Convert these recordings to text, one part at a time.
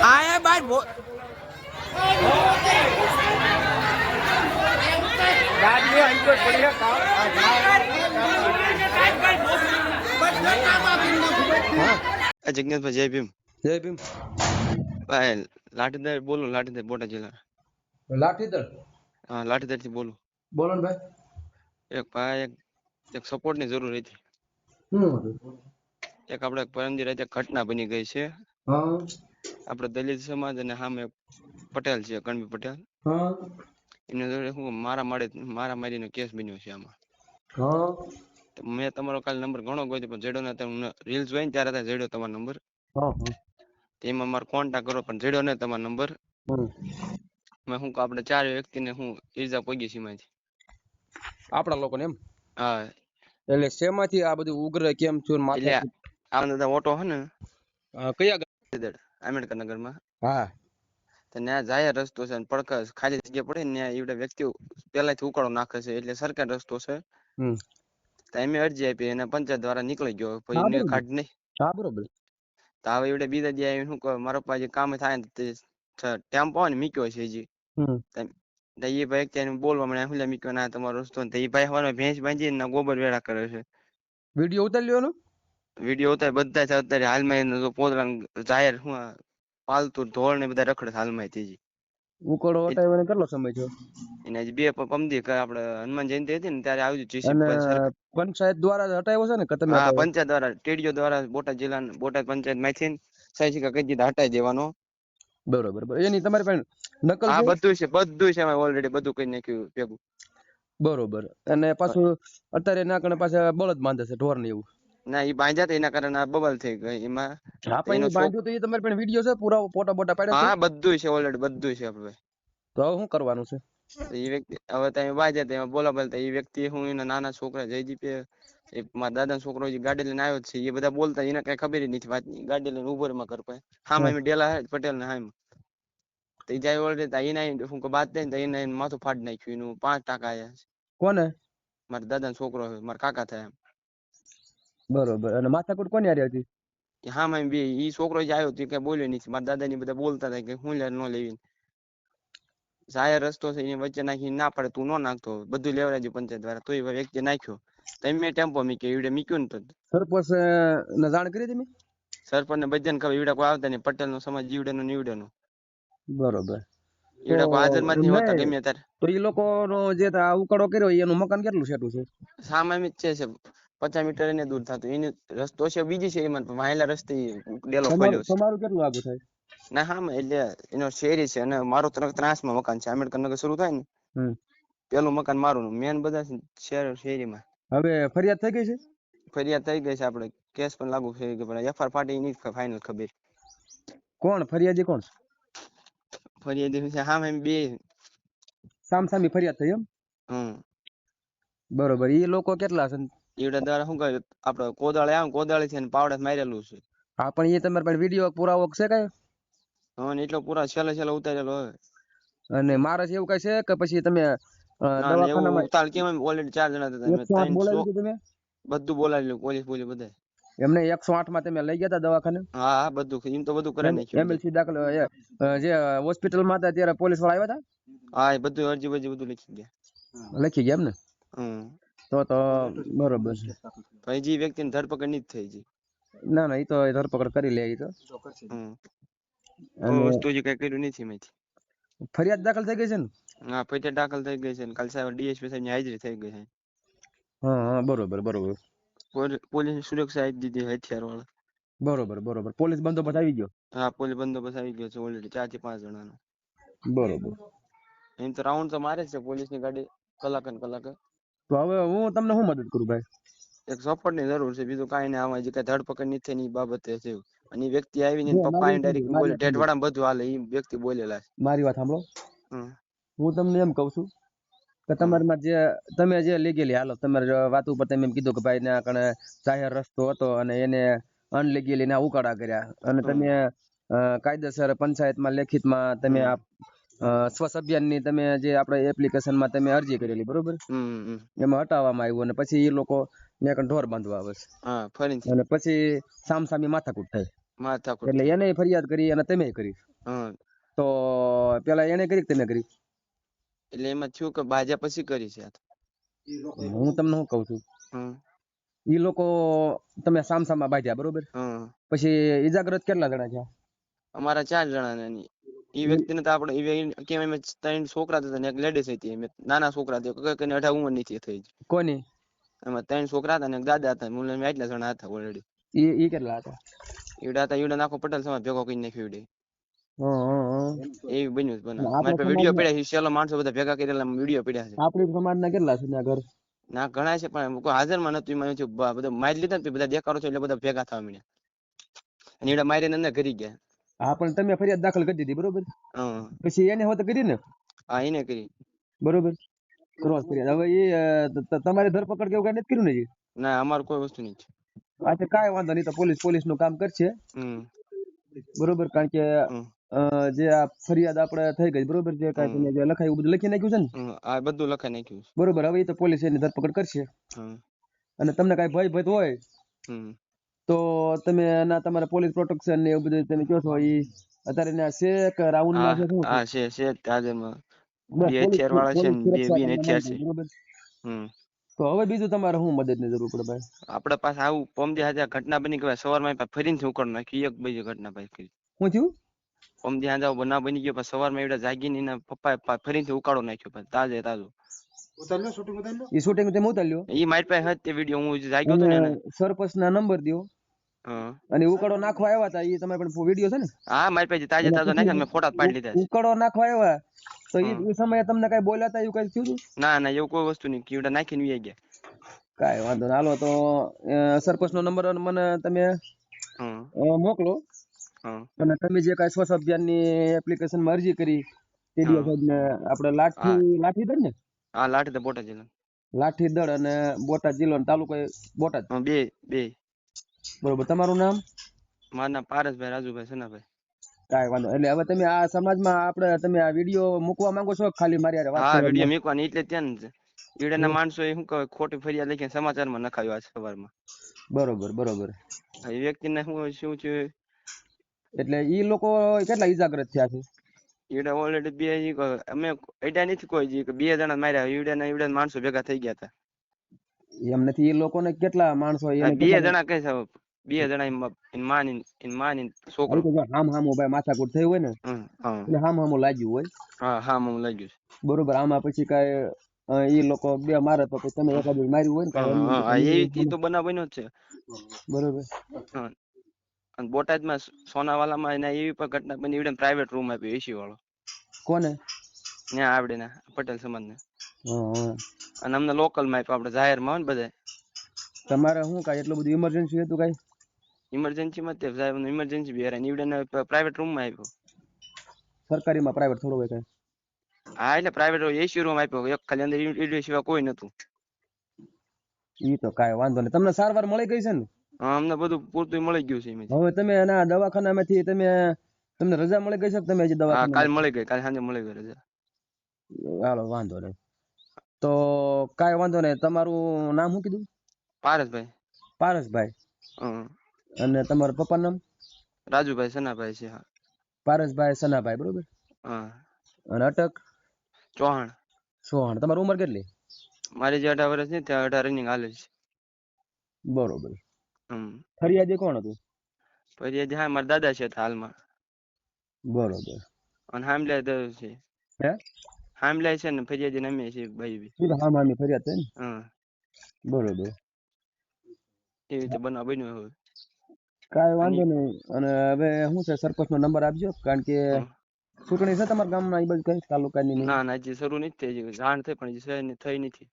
આયા બાર ગાડીઓ અંકો પડ્યો જગન્નાથભાઈ જય ભીમ. જય ભીમ. ભાઈ લાઠીદર બોલો, લાઠીદર બોટાદ જિલ્લા. લાઠીદર? હા, લાઠીદર થી બોલું. બોલો ને ભાઈ. એક ભાઈ એક સપોર્ટ ની જરૂર હતી. શું હતું? એક આપણે પરમદી રાતે ઘટના બની ગઈ છે. હા આપણે દલિત સમાજ અને સામે પટેલ છે, કણવી પટેલ. હા એની જોડે શું મારામારીનો કેસ બન્યો છે આમાં. હા તો મેં તમારો કાલે નંબર ઘણો ગોત્યો પણ જેડો ને રીલ્સ જોઈને ત્યારે જેડ્યો તમારો નંબર. હા એમાં મારો કોન્ટેક્ટ કરો પણ જેડ્યો ને તમારો નંબર. મેં શું આપણે 4 વ્યક્તિને હું ઈજા પહોંચી છે એમાંથી. આપણા લોકોને એમ? હા, એટલે શેમાંથી આ બધું ઉગ્ર કેમ છું એટલે માથા? આ બધા ઓટો હે ને કયા આંબેડકર નગરમાં. હા તો ત્યાં જાય રસ્તો છે પડકા ખાલી જગ્યા પડે ને ત્યાં એવડા વ્યક્તિઓ પેલાથી ઉકાળો નાખે છે એટલે સરકાર રસ્તો છે. તો એમ અરજી આપી અને પંચાયત દ્વારા નીકળી ગયો પછી ને કાઢ નહીં. હા બરોબર. તો હવે એવડે બીજા દી આવીને શું કહે મારા પપ્પા જે કામ થાય ને ટેમ્પો ને મીક્યો છે હજી. તો એ ભાઈ અત્યારે બોલવા મને હું મીક્યો ના તમારો રસ્તો ને એ ભાઈ હવારે ભેંસ બાંધીને ગોબર વેળા કરે છે. વિડીયો ઉતારી લેવાનો? વિડીયો ઉતાર બધા છે અત્યારે હાલમાં એને પોતરા જાહેર શું પાલતુ ઢોળ ને બધા રખડે હાલમાં તેજી. ઉકળો હટાવવાનો કેટલો સમય થયો? એને હજી બે પમદી આપણે હનુમાન જયંતિ હતી ને ત્યારે આવ્યું અને જીસીબી પંચાયત દ્વારા હટાવ્યો છે ને કે તમે? હા, પંચાયત દ્વારા ટીડીઓ દ્વારા બોટાદ જિલ્લા બોટાદ પંચાયત માંથી સહી સિક્કા કહી દીધા હટાઈ દેવાનો. બરોબર. એની તમારી પાસે નકલ હા, છે? બધું છે ઓલરેડી બધું કરી નાખ્યું ભેગું. બરોબર. અને પાછું અત્યારે ના કણે પાછા બળદ બાંધે છે ઢોર ને એવું? ના, એ બાંધ્યા એના કારણે બબલ થઈ ગઈ એમાં. હા પણ એ બાંધ્યું તો એ તમારી પાસે વિડીયો છે પૂરા ફોટા બોટા પાડ્યા છે? હા, બધું છે ઓલરેડી બધું છે આપણે. તો હવે શું કરવાનું છે? એ વ્યક્તિ હવે તમે બાજ્યા તેમાં બોલા બોલતા એ વ્યક્તિ હું એના નાના છોકરા જયદીપ મારા દાદા છોકરો ગાડી લઈને આવ્યો છે એ બધા બોલતા એને કઈ ખબર નથી વાતની. ગાડી લઈને ઉભો માં કર પાસે હા મેં ડેલા હે પટેલ ને હા તો એ જાય ઓલરેડી એને હું બાત થઈ ને એને માથું ફાડી નાખ્યું એનું 5 ટાંકા આયા છે. કોને? મારા દાદા છોકરો મારા કાકા થાય એમ. બરોબર. અને માથાકૂટ કોની હારે હતી? હા મેં બે ઈ છોકરો જ આવ્યો કઈ બોલ્યો નથી. મારા દાદા ની બધા બોલતા હતા કે હું લે ન લેવી જાહેર રસ્તો છે એની વચ્ચે નાખી ના પડે તું ન નાખતો બધું લેવડાવ્યું પંચાયત દ્વારા તો એ વ્યક્તિ નાખ્યો. તો મેં ટેમ્પો મીક્યો એવડે મીક્યું ને તો સરપંચ ને જાણ કરી તમે? સરપંચ ને બધાને ખબર એવડા કોઈ આવતા નહીં. પટેલ નો સમાજ જીવડાનો નીવડાનો. બરોબર. તો એવડા કોઈ હાજર માં જ નહીં હોતા ગમે ત્યારે. તો એ લોકો નો જે ઉકાળો કર્યો એનું મકાન કેટલું છેટું છે? સામે જ છે 50 મીટર એને દૂર થતું એની રસ્તો છે બીજી છે એમાં વાહેલા રસ્તે ડેલો ખોલ્યો છે. તમારું કેટલું આગું થાય? ના હા એટલે એનો શેરી છે અને મારું 3 માં મકાન છે. આંબેડકર નગર શરૂ થાય ને પેલું મકાન મારું મેન બધા શેરીમાં. હવે ફરિયાદ થઈ ગઈ છે? ફરિયાદ થઈ ગઈ છે. આપણે કેસ પણ લાગુ થઈ ગયો પણ એફઆર પાર્ટી ની ફાઇનલ ખબર. કોણ ફરિયાદી કોણ? ફરિયાદી છે હા બે સામસામી ફરિયાદ થઈ એમ? બરોબર. એ લોકો કેટલા છે? એવડા દ્વારા શું કહ્યું આપડે કોદાળે આવે કોદાળી છે ને પાવડે મારેલું છે. હા પણ એ તમારી પાસે વિડીયો પુરાવો છે કઈ? હા ને એટલો પૂરા છેલ્લે ઉતારેલો હોય. અને મારે એવું કઈ છે કે પછી તમે ના એવું દવાખાનામાં ઉતાર કેમ ઓલરેડી 4 જણા હતા 108 બોલાવી દીધું તમે? બધું બોલાવેલું પોલીસ બધા. એમને 108 માં તમે લઈ ગયા હતા દવાખાને? હા બધું એમ તો બધું કરાવી નાખ્યું. એમએલસી દાખલ જે હોસ્પિટલ માં હતા ત્યારે પોલીસ વાળા આવ્યા હતા? હા એ બધું અરજી બધું લખી ગયા. લખી ગયા એમ ને? તો બરોબર છે. ભાઈ જે વ્યક્તિની ધરપકડ નથી થઈ જી. ના ના એ તો ધરપકડ કરી લે. તો વસ્તુ જે કઈ કર્યું નથી એમાંથી. ફરિયાદ દાખલ થઈ ગઈ છે ને? હા ફરિયાદ દાખલ થઈ ગઈ છે ને કાલ સાહેબ ડીએસપી સાહેબ ની હાજરી થઈ ગઈ છે. હા બરોબર. પોલીસ સુરક્ષા આપી દીધી હથિયાર વાળા. બરોબર. પોલીસ બંદોબસ્ત આવી ગયો? હા પોલીસ બંદોબસ્ત આવી ગયો છે ઓલરેડી 4 થી 5 જણાનો. બરોબર. એમ તો રાઉન્ડ તો મારે છે પોલીસ ની ગાડી કલાકે. તો હવે હું તમને શું મદદ કરું ભાઈ? એક સપોર્ટ ની જરૂર છે બીજું કઈ નહીં. આમાં જે કઈ ધરપકડ નથી થઈ એ બાબતે છે અને એ વ્યક્તિ આવીને પપ્પા એને ડાયરેક્ટ બોલે ઢેટવાડા બધું હાલે એ વ્યક્તિ બોલેલા છે. મારી વાત સાંભળો. હું તમને એમ કઉ છું કે તમારામાં જે તમે જે લીગેલી હાલો તમારી વાત ઉપર તમે એમ કીધું કે ભાઈ ના કણે જાહેર રસ્તો હતો અને એને અનલીગેલી ના ઉકાળા કર્યા અને તમે કાયદેસર પંચાયતમાં લેખિતમાં તમે સ્વચ્છ અભિયાનની તમે જે આપણે એપ્લિકેશનમાં તમે અરજી કરેલી બરોબર, એમાં હટાવવામાં આવ્યું અને પછી એ લોકો ત્યાં કણ ઢોર બાંધવા આવે છે હા ફરીથી અને પછી સામસામી માથાકૂટ થાય, માથાકૂટ એટલે થઈ. એને ફરિયાદ કરી અને તમે કરી. હા તો પેલા એને કરી કે તમે કરી? એટલે એમાં થયું કે બાજા પછી કરી છે આ તો. હું તમને શું કહું છું, હમ ઈ લોકો તમે સામસામા બાંધ્યા બરોબર, હમ પછી ઈજાગ્રસ્ત કેટલા જણા છે? અમારા 4 જણા એ વ્યક્તિને તો આપણે કેમ એમ 3 છોકરા હતા ને એક લેડીઝ હતી, એમ નાના છોકરા હતા, કોઈ 18 ઉંમર નથી થઈ. કોની? એમાં 3 છોકરા હતા ને એક દાદા હતા, મૂળ એટલા જણા હતા ઓલરેડી. ઈ કેટલા હતા? ઈવડા હતા, ઈવડા નાખો પટેલ સમાજ ભેગો કરી નાખ્યો ઈવડે. એવી બન્યું બને. મારી પાસે વિડીયો પડ્યા છે, સેલો માણસો બધા ભેગા કરેલા વિડીયો પડ્યા છે. આપણી સમાજના કેટલા છે ત્યાં ઘર? ના ઘણા છે પણ કોઈ હાજરમાં નતું. એમાં બધા મારી લીધા ને બધા દેખાડો છે એટલે બધા ભેગા થવા મળ્યા અને ઈવડા મારીને અંદર ઘરી ગયા. હા પણ તમે ફરિયાદ દાખલ કરી દીધી બરોબર, હા પછી એને હોત કરી ને હા એને કરી. બરોબર, ક્રોસ ફરિયાદ. હવે એ તમારી ધરપકડ કેવું કઈ નથી કર્યું ને હજી? ના અમાર કોઈ વસ્તુ નહીં. હા તો કાંઈ વાંધો નહીં, તો પોલીસ નું કામ કરશે બરોબર, કારણ કે જે આ ફરિયાદ આપણે થઈ ગઈ બરોબર, જે કાંઈ તમે જે લખાયું બધું લખી નાખ્યું છે ને? આ બધું લખાઈ નાખ્યું છે બરોબર. હવે એ તો પોલીસ એની ધરપકડ કરશે અને તમને કાંઈ ભય હોય તો તમે એના તમારે પોલીસ પ્રોટેક્શન ને એવું બધું તમે કહો છો, એ અત્યારે ના છે કે રાઉન્ડ માં છે શું છે? હા છે તાજેમાં બસ બે પોલીસ હથિયાર વાળા છે ને સુરક્ષા બે તમને હથિયાર મળી છે. ગઈ બરોબર. તો હવે બીજું તમારે શું મદદ ની જરૂર પડે ભાઈ? આપડે પાસે આવું પમદી હાજર ઘટના બની કે સવારમાં ફરીને ઉકળ નાખી એક બીજી ઘટના ભાઈ કરી. શું થયું? પમદી હાજર બનાવ બની ગયો, પછી સવારમાં એવડા જાગીને એના પપ્પા ફરીથી ઉકાળો નાખ્યો તાજો. એ શૂટિંગ તમે ઉતાર્યો? એ મારી પાસે તે વિડીયો હું જાગ્યો હતો અને ને એને. સરપંચ ના નંબર દો અને ઉકાળો નાખવા આવ્યા હતા, એ તમારે પણ વિડીયો છે ને? હા મારી પાસે તાજો નાખ્યો, મેં ફોટા પાડી લીધા છે. ઉકાળો નાખવા આવ્યા તો એ સમયે તમને કઈ બોલ્યા હતા એવું કઈ થયું હતું? ના એવું કોઈ વસ્તુ નહીં, કીવડા નાખીને વી ગયા. કાંઈ વાંધો નહીં, હાલો તો સરપંચ નો નંબર મને તમે મોકલો અને તમે જે કાંઈ સ્વચ્છ અભિયાન ની એપ્લિકેશન માં અરજી કરી તે દિવસ આપણે લાઠીદળ ને? હા લાઠીદળ બોટાદ જિલ્લો. લાઠીદળ અને બોટાદ જિલ્લો તાલુકો બોટાદ? બે. બરોબર. તમારું નામ? મારું નામ પારસભાઈ રાજુભાઈ સનાભાઈ. કાંઈ વાંધો. એટલે હવે તમે આ સમાજમાં આપણે તમે આ વિડીયો મૂકવા માંગો છો ખાલી મારી હારે વાત કરવા? હા વિડીયો મૂકવાની એટલે ત્યાં જ ઈડાના માણસો શું કહે ખોટી ફરિયાદ લખીને સમાચારમાં નખાવ્યો આજ સવારમાં. બરોબર. એ વ્યક્તિને શું છે એટલે ઈ લોકો કેટલા ઈજાગ્રસ્ત થયા છે? ઈડા ઓલરેડી બે અમે એડા નથી કોઈ 2 જણા માર્યા, ઈડા માણસો ભેગા થઈ ગયા હતા. એમ નથી, એ લોકોને કેટલા માણસો? 2 જણા કઈ છે, 2 જણા માની છોકરો. હામું ભાઈ માથાકૂટ થઈ હોય ને એટલે હામું લાગ્યું હોય. હા હું લાગ્યું છે. બરોબર. આમાં પછી કાંઈ ઈ લોકો બે મારે તો પછી તમે એકાદ માર્યું હોય ને એ તો બનાવ બન્યો જ છે. બરોબર. અને બોટાદમાં સોનાવાલામાં એના એવી પણ ઘટના બની, એવડે પ્રાઇવેટ રૂમ આપ્યો એસી વાળો. કોને? ત્યાં આવડે ને પટેલ સમાજને. અને અમને લોકલ માં આપ્યો, આપણે જાહેરમાં હોય ને બધા. તમારે શું કાંઈ એટલું બધું ઇમરજન્સી હતું? કાંઈ ઇમરજન્સી માં ઇમરજન્સી બી હેરાન પ્રાઇવેટ રૂમ માં આપ્યો. સરકારીમાં પ્રાઇવેટ થોડું હોય કાંઈ? હા એટલે પ્રાઇવેટ એસી રૂમ આપ્યો, એક ખાલી અંદર ઈડો સિવાય કોઈ નતું. ઈ તો કાંઈ વાંધો નહીં. તમને સારવાર મળી ગઈ છે ને? અમને બધું પૂરતું મળી ગયું છે. હવે તમે એના દવાખાનામાંથી તમને રજા મળી ગઈ છે? તમે હજી દવાખાના? કાલ મળી ગઈ, કાલ સાંજે મળી ગઈ રજા. હાલો વાંધો નહીં. તો કાંઈ વાંધો નહીં. તમારું નામ શું કીધું? પારસભાઈ. અને તમારા પપ્પાનું નામ? રાજુભાઈ સનાભાઈ છે. પારસભાઈ સનાભાઈ બરોબર. અને અટક? ચૌહાણ. તમારી ઉંમર કેટલી? મારી જે 18 વર્ષ ની, ત્યાં 18 રનિંગ હાલે છે. બરોબર. ફરિયાદી કોણ હતું? ફરિયાદી હા મારા દાદા છે હાલમાં. બરોબર. અને હામલા છે. હામલા છે ને ફરિયાદી નામે છે ભાઈ. હામાની ફરિયાદ છે ને? બરોબર. એવી રીતે બનાવ બન્યો હવે. કાંઈ વાંધો નહીં. અને હવે શું છે, સરપંચ નો નંબર આપજો, કારણ કે ચૂંટણી છે તમારા ગામમાં એ બાજુ કઈ તાલુકાની? ના હજી શરૂ નથી થઈ, જાણ થઈ પણ હજી થઈ નથી.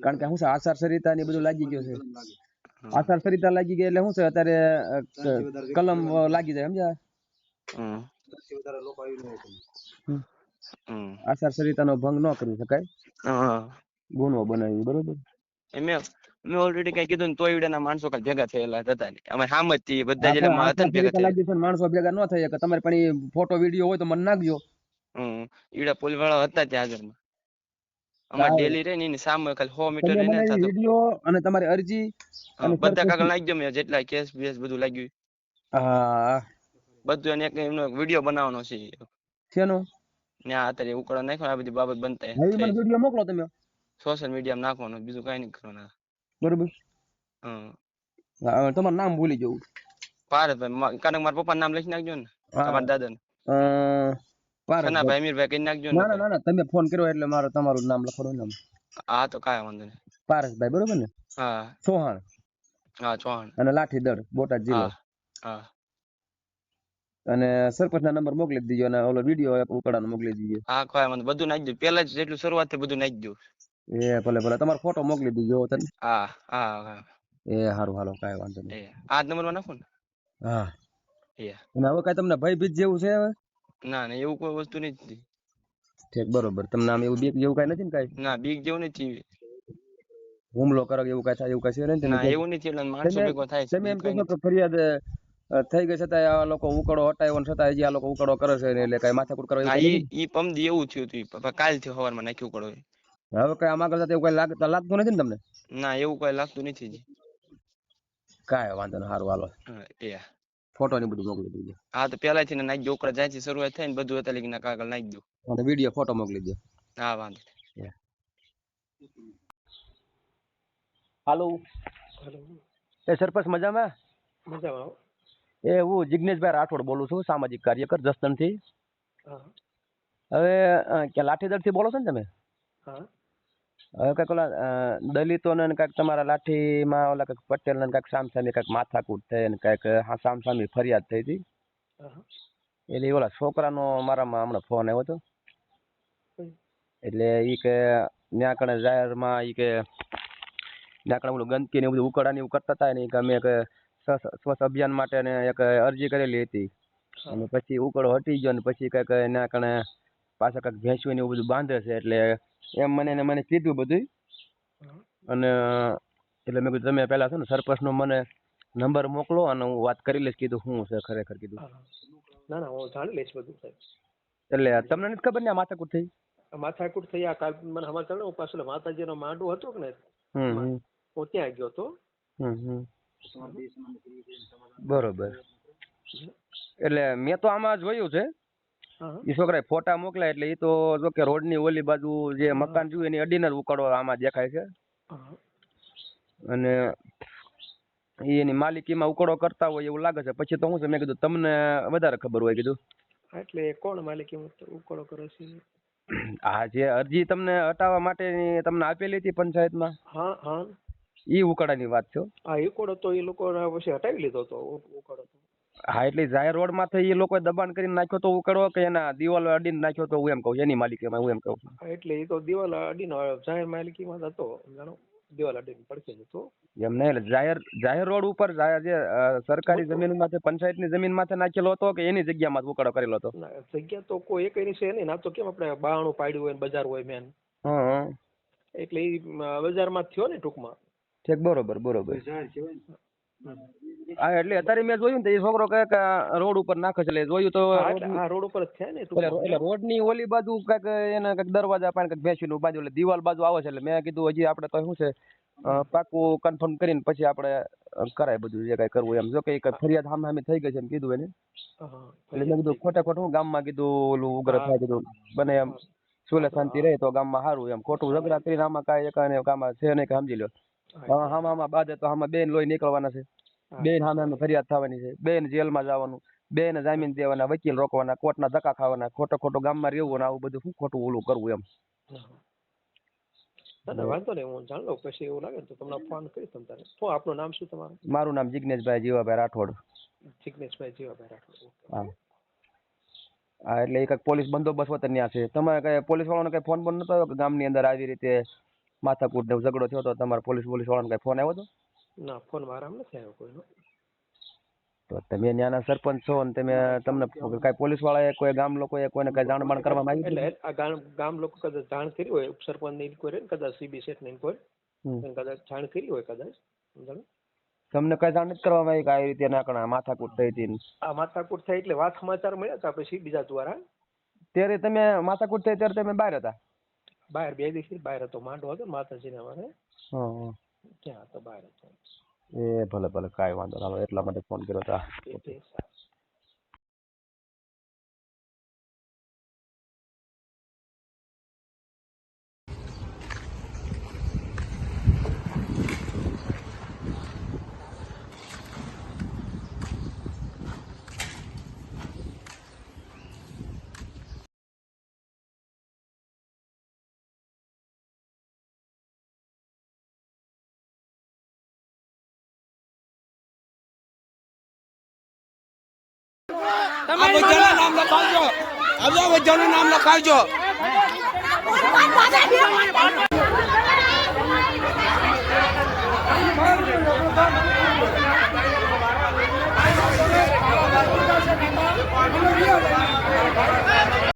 કારણ કે શું છે, આચારસંહિતા ને બધું લાગી ગયું છે. આચારસંહિતા લાગી ગઈ એટલે શું છે, અત્યારે કલમ લાગી જાય, સમજ્યા? આચારસંહિતા નો ભંગ ન કરી શકાય, ગુનો બનાવી. બરોબર. મેં ઓલરેડી કઈ કીધું ને તો એવડાના માણસો કાલ ભેગા થયેલા હતા ને અમે હામ જ છીએ બધા, જેલા હતા ને ભેગા થયેલા. માણસો ભેગા ન થઈ શકે. તમારે પણ ફોટો વિડીયો હોય તો મને નાખજો. ઈડા પોલીસ વાળા હતા ત્યાં હાજરમાં. અમારે કાંઈ ડેલી રે ને એની સામે ખાલી 100 મીટર તમે રહીને મને થતો. વિડીયો અને તમારી અરજી અને બધા કાગળ સરપંચ નાખી દો મેં જેટલા કેસ બેસ બધું લાગ્યું હા બધું, એને એક એમનો વિડીયો બનાવવાનો છે શેનો ત્યાં અત્યારે ઉકળો નાખ્યો આ બધી બાબત બનતા હવે થઈ મને છે. વિડીયો મોકલો તમે સોશિયલ મીડિયામાં નાખવાનું, બીજું કઈ નહીં કરવાનું. બરોબર. હમ તમારું નામ ભૂલી જવું. પારસભાઈ, કારણ મારા પપ્પા નામ લખી નાખજો ને, હા તમારા દાદા ને પારસભાઈ. સનાભાઈ અમીરભાઈ કઈ નાખજો ને. ના ના ના ના તમે ફોન કર્યો એટલે મારે તમારું નામ લખવાનું ને. હા તો કાંઈ વાંધો નહીં. પારસભાઈ બરોબર ને? હા ચૌહાણ. હા ચૌહાણ. અને લાઠીદળ બોટાદ જિલ્લો. હા હા અને સરપંચ ના નંબર મોકલી દીજો અને ઓલો વિડીયો ઉકળાનો મોકલી દીજો. હા કાંઈ વાંધો, બધું નાખી દો. પેલા જ જેટલું શરૂઆત થી બધું નાખી દો. એ ભલે ભલે તમારો ફોટો મોકલી દીજો તને. હા હા હા એ સારું હાલો કાંઈ વાંધો નહીં. આ નંબર માં નાખો ને. હા એ અને હવે કાંઈ તમને ભય ભીત જેવું છે હવે? ના ના એવું કોઈ વસ્તુ નથી. ઠીક બરોબર. તમને આમ એવું બીક જેવું કાંઈ નથી ને કાંઈ? ના બીક જેવું નથી. હુમલો કરો એવું કાંઈ થાય એવું કાંઈ છે ને? ના એવું નથી, એટલે માણસો ભેગો થાય છે તમે એમ બીજું કહો કઈ છો નથી. કે ફરિયાદ થઈ ગઈ છતાં આ લોકો ઉકળો હટાવ્યો ને છતાં હજી આ લોકો ઉકળો કરે છે એટલે કાંઈ માથાકૂટ કરવા એવું ના કાંઈ નથી? ઈ પમદી એવું થયું હતું, કાલ થી સવારમાં નાખ્યું પડો. હવે કાંઈ આમાં કરતા એવું કાંઈ લાગતું નથી ને તમને? ના એવું કઈ લાગતું નથી જી. કાંઈ વાંધો નહીં સારું હાલો. એ ફોટો ને બધું મોકલી દીધો. હા તો પેલા થી નાખી દો, ઉકળા જાય શરૂઆત થાય ને બધું હતા લગીને કાગળ નાખી દો. અને વિડીયો ફોટો મોકલી દો. હા વાંધો. હાલો એ સરપંચ મજામાં? મજામાં. એ હું જિગ્નેશભાઈ રાઠોડ બોલું છું, સામાજિક કાર્યકર જસદણ થી. હવે ક્યાં લાઠીદળ થી બોલો છો ને તમે? હા. હવે કઈક ઓલા દલિતોને કઈક તમારા લાઠીમાં ઓલા કઈક પટેલ ને કઈક સામસામી કઈક માથાકૂટ થઈ ને કઈક સામસામી ફરિયાદ થઈ હતી. એટલે ઓલા છોકરાનો મારામાં હમણાં ફોન આવ્યો હતો. એટલે ઈ કે ન્યા કણે જાહેરમાં ઈ કે ન્યા કણે ઓલું ગંદકી ને બધું ઉકળાની એવું કરતા હતા ને કે અમે એક સ્વચ્છ અભિયાન માટે ને એક અરજી કરેલી હતી. અને પછી ઉકળો હટી ગયો ને પછી કઈક ન્યા કણે પાછા કઈક ભેંસું ને એવું બધું બાંધે છે. એટલે એમ મને કીધું બધું. અને એટલે મેં કીધું તમે પેલા છે ને સરપંચ નો મને નંબર મોકલો અને હું વાત કરી લઈશ. કીધું શું છે ખરેખર કીધું. ના ના હું જાણી લઈશ બધું સાહેબ. એટલે તમને નથી ખબર ને આ માથાકૂટ થઈ? માથાકૂટ થઈ આ કાલ મને સમાચાર ને પાછળ માતાજીનો માંડવો હતો કે ને હું ત્યાં ગયો હતો. બરોબર. એટલે મેં તો આમાં જોયું છે એ છોકરાએ ફોટા મોકલ્યા. એટલે એ તો જો કે રોડ ની ઓલી બાજુ જે મકાન જોયું એની અડીને જ ઉકાળો આમાં દેખાય છે. અને એની માલિકીમાં ઉકાળો કરતા હોય એવું લાગે છે. પછી તો શું છે મેં કીધું તમને વધારે ખબર હોય કીધું. એટલે કોણ માલિકી ઉકાળો કરે છે? આ જે અરજી તમને હટાવવા માટે તમને આપેલી હતી પંચાયતમાં. હા હા ઈ ઉકાળાની વાત છે. હા ઉકાળો તો એ લોકો પછી હટાવી લીધો હતો ઉકાળો તો. હા એટલે જાહેર રોડ માંથી એ લોકો દબાણ કરીને નાખ્યો તો ઉકાળો કે એના દિવાલ અડીને નાખ્યો તો હું એમ કહું એની માલિકીમાં હું એમ કહું. એટલે એ તો દિવાલ અડીનો જાહેર માલિકીમાં હતો જાણો દિવાલ અડીને પડખે હતો. એમ નહીં એટલે જાહેર રોડ ઉપર જે સરકારી જમીન માંથી પંચાયતની જમીન માંથી નાખેલો હતો કે એની જગ્યામાં ઉકાળો કરેલો હતો? જગ્યા તો કોઈ એક છે નહીં. ના તો કેમ આપણે બારણું પાડ્યું હોય બજાર હોય મેન. એટલે એ બજારમાં થયો ને ટૂંકમાં. ઠીક બરોબર બરોબર. હા એટલે અત્યારે મેં જોયું ને એ છોકરો કઈક રોડ ઉપર નાખે છે. એટલે જોયું તો આ રોડ ઉપર જ થયા ને એટલે રોડ ની ઓલી બાજુ કઈક એને કઈક દરવાજા પાણી કઈક બેસીનું બાજુ એટલે દિવાલ બાજુ આવે છે. એટલે મેં કીધું હજી આપણે તો શું છે પાકું કન્ફર્મ કરીને પછી આપણે કરાય બધું જે કઈ કરવું એમ. જો કે ફરિયાદ સામે થઈ ગઈ છે એમ કીધું એને. એટલે મેં કીધું ખોટે ખોટું ગામમાં કીધું ઓલું ઉગ્ર થાય કીધું બને એમ સુલે શાંતિ રહે તો ગામમાં સારું એમ. ખોટું ઝઘડા કરીને આમાં કાંઈ કામમાં છે નહીં કે સમજી લો. આમાં બાદે તો આમાં બેન લોહી નીકળવાના છે. બેન સામે ફરિયાદ થવાની છે. બેન જેલમાં જવાનું, બેન જામીન દેવાના, વકીલ રોકવાના, કોર્ટના ધક્કા ખાવાના, ખોટું ગામમાં રહેવું ને આવું બધું શું ખોટું ઓલું કરવું એમ. ના વાંધો નહીં હું જાણ લઉં પછી એવું લાગે તો તમને ફોન કરીશ તમને. શું આપનું નામ શું તમારું? મારું નામ જિગ્નેશભાઈ જીવાભાઈ રાઠોડ. જિગ્નેશભાઈ જીવાભાઈ રાઠોડ. હા હા એટલે એ કંઈક પોલીસ બંદોબસ્ત વતન ત્યાં છે. તમે કઈ પોલીસ વાળાનો કઈ ફોન બંધ નતો આવ્યો કે ગામની અંદર આવી રીતે માથાકૂટ ને ઝઘડો થયો તો તમારે પોલીસ વાળાનો કઈ ફોન આવ્યો હતો? ના ફોન મારા નથી આવ્યો કોઈનો. તો તમે ત્યાંના સરપંચ છો ને તમને કઈ પોલીસ વાળાએ કોઈ ગામ લોકોએ કોઈને કઈ જાણ બાણ કરવામાં આવી? એટલે આ ગામ લોકો કદાચ જાણ કરી હોય ઉપસરપંચ ની કોઈ કદાચ સીબી સેટ ની કોઈ કદાચ જાણ કરી હોય કદાચ. તમને કઈ જાણ નથી કરવામાં આવી કે આવી રીતે નાકણા માથાકૂટ થઈ હતી? આ માથાકૂટ થઈ એટલે વાત સમાચાર મળ્યા હતા પછી બીજા દ્વારા ત્યારે તમે માથાકૂટ થઈ ત્યારે તમે બહાર હતા? બહાર 2 દિવસથી બહાર હતો, માંડવો હતો ને માતાજીને અમારે, હા. ત્યાં હતો, બહાર હતો. એ ભલે ભલે, કાંઈ વાંધો ના, એટલા માટે ફોન કર્યો હતા. એ સારું. આ બધાના નામ લખાવજો. આ બધાનું નામ લખાવજો.